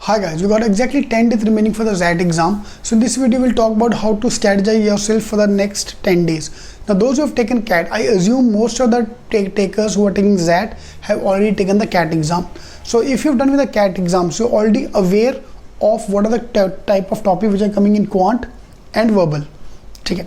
Hi guys, we got exactly 10 days remaining for the ZAT exam. So in this video we'll talk about how to strategize yourself for the next 10 days. Now those who have taken CAT, I assume most of the takers who are taking ZAT have already taken the CAT exam. So if you've done with the CAT exam, so you're already aware of what are the type of topics which are coming in quant and verbal. Okay.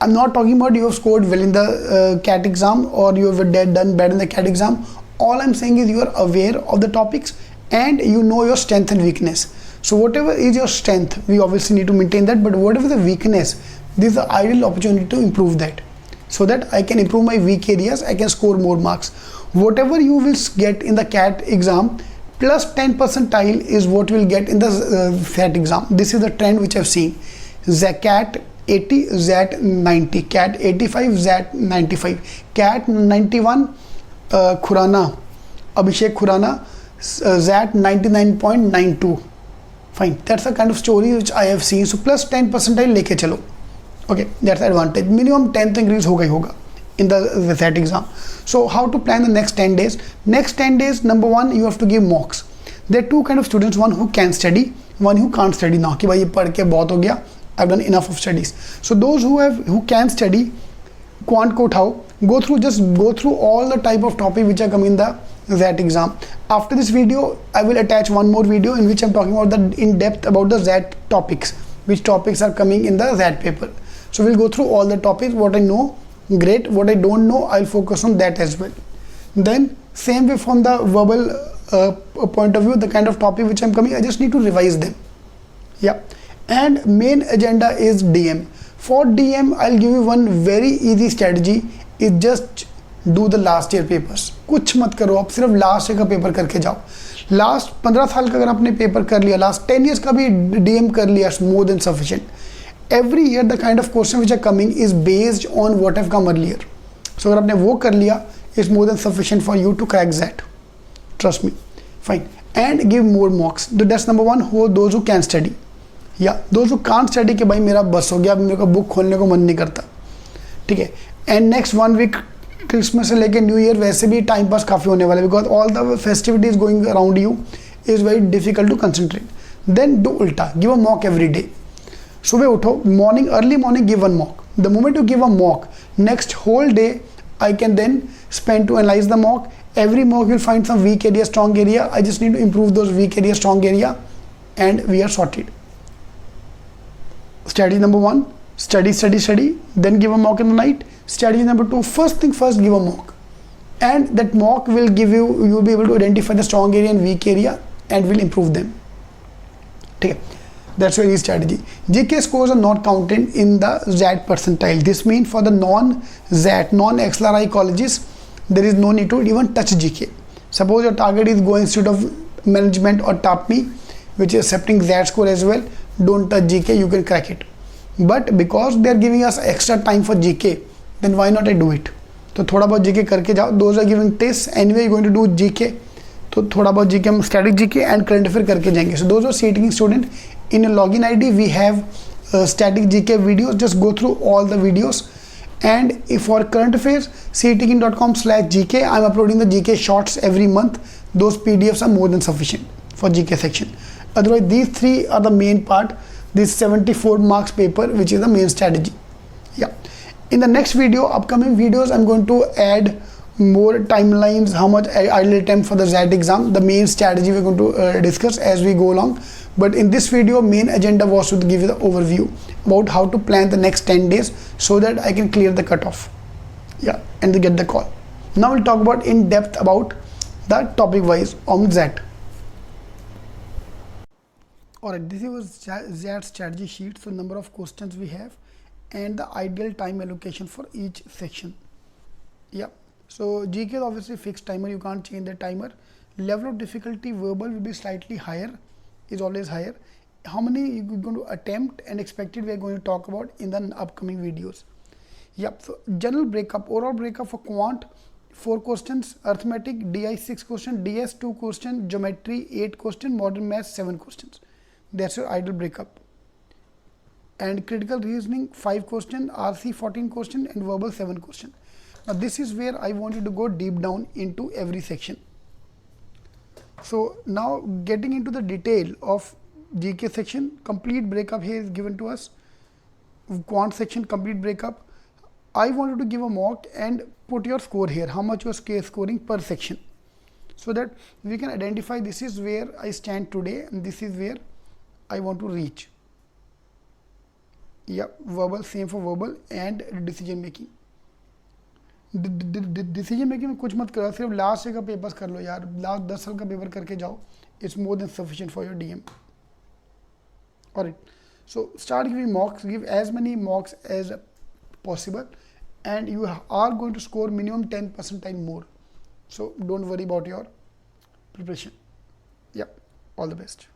I'm not talking about you have scored well in the CAT exam or you have done bad in the CAT exam. All I'm saying is you are aware of the topics and you know your strength and weakness. So whatever is your strength, we obviously need to maintain that, but whatever the weakness, this is the ideal opportunity to improve that, so that I can improve my weak areas, I can score more marks. Whatever you will get in the CAT exam, plus 10 percentile is what we'll get in the ZAT exam. This is the trend which I've seen. CAT 80, ZAT 90, CAT 85, ZAT 95, CAT 91, Khurana, Abhishek Khurana, ZAT 99.92. Fine, that's the kind of story which I have seen. So plus 10 percentile leke chalo. Okay, that's the advantage. Minimum 10th increase hoga hi hoga in the ZAT exam. So how to plan the next 10 days? Next 10 days, number one, you have to give mocks. There are two kind of students, one who can study, one who can't study. Now ki bhai ye padh ke bahut ho gaya, I've done enough of studies. So those who can study, quant ko uthao, just go through all the type of topic which are coming in the ZAT exam. After this video, I will attach one more video in which I'm talking about the in depth about the ZAT topics, which topics are coming in the ZAT paper. So we'll go through all the topics. What I know, great. What I don't know, I'll focus on that as well. Then same way from the verbal point of view, the kind of topic which I'm coming, I just need to revise them. Yeah. And main agenda is DM. For DM, I'll give you one very easy strategy. Is just do the last year papers. कुछ मत करो, आप सिर्फ last year का paper करके जाओ. Last 15 साल का अगर आपने पेपर कर लिया, लास्ट 10 years का भी DM कर लिया, more than sufficient. Every year the kind of question which are coming is based on what have come earlier. So अगर आपने वो कर लिया, it's more than sufficient for you to crack that. Trust me. Fine. And give more mocks. That's number one. Those who can study. Yeah, those who can't study कि भाई मेरा बस हो गया, अब मेरे को बुक खोलने को मन नहीं करता. ठीक है. And next 1 week क्रिसमस से लेके न्यू ईयर वैसे भी टाइम पास काफ़ी होने वाला है, because all the festivities going around you is very difficult to concentrate. Then do उल्टा, give a mock every day. सुबह उठो, morning early morning give one mock. The moment you give a mock, next whole day I can then spend to analyse the mock. Every mock will find some weak area, strong area. I just need to improve those weak area, strong area, and we are sorted. Strategy number one, study, then give a mock in the night. Strategy number two, first thing first, give a mock, and that mock will give you will be able to identify the strong area and weak area and will improve them. Okay, that's your easy strategy. GK scores are not counted in the ZAT percentile. This means for the non-ZAT, non-XLRI colleges, there is no need to even touch GK. Suppose your target is go Institute of Management or TAPME, which is accepting ZAT score as well. Don't touch GK, you can crack it. But because they are giving us extra time for GK, then why not I do it? तो थोड़ा बहुत GK करके जाओ. Those are giving tests anyway, you're going to do GK. तो थोड़ा बहुत GK हम static GK and current affair करके जाएंगे. So those are CET student, in your login ID we have static GK videos. Just go through all the videos. And if for current affairs, cetking.com/GK, I'm uploading the GK shorts every month. Those PDFs are more than sufficient for GK section. Otherwise, these three are the main part. This 74 marks paper, which is the main strategy. Yeah. In the next video, upcoming videos, I'm going to add more timelines, how much idle attempt for the ZAT exam, the main strategy we're going to discuss as we go along. But in this video, main agenda was to give you the overview about how to plan the next 10 days so that I can clear the cutoff. Yeah, and to get the call. Now we'll talk about in depth about the topic wise on ZAT. Alright, this was ZAT strategy sheet. So number of questions we have and the ideal time allocation for each section. Yeah, so GK is obviously fixed timer, you can't change the timer. Level of difficulty, verbal will be slightly higher, is always higher. How many you're going to attempt and expected we are going to talk about in the upcoming videos. Yep, so general breakup, overall breakup for quant 4 questions, arithmetic DI 6 questions, DS 2 questions, geometry 8 questions, modern math 7 questions. That's your ideal breakup. And critical reasoning 5 questions, RC 14 questions, and verbal 7 questions. Now this is where I want you to go deep down into every section. So now getting into the detail of GK section, complete breakup here is given to us. Quant section, complete breakup. I wanted to give a mock and put your score here, how much you are scoring per section, so that we can identify this is where I stand today and this is where I want to reach. Yeah, verbal, same for verbal and decision making. Decision making में कुछ मत करो, सिर्फ last year का papers कर लो यार, last 10 साल का पेपर करके जाओ, it's more than sufficient for your DM. Alright, so start giving mocks, give as many mocks as possible, and you are going to score minimum 10 percentile more. So don't worry about your preparation. Yep, all the best.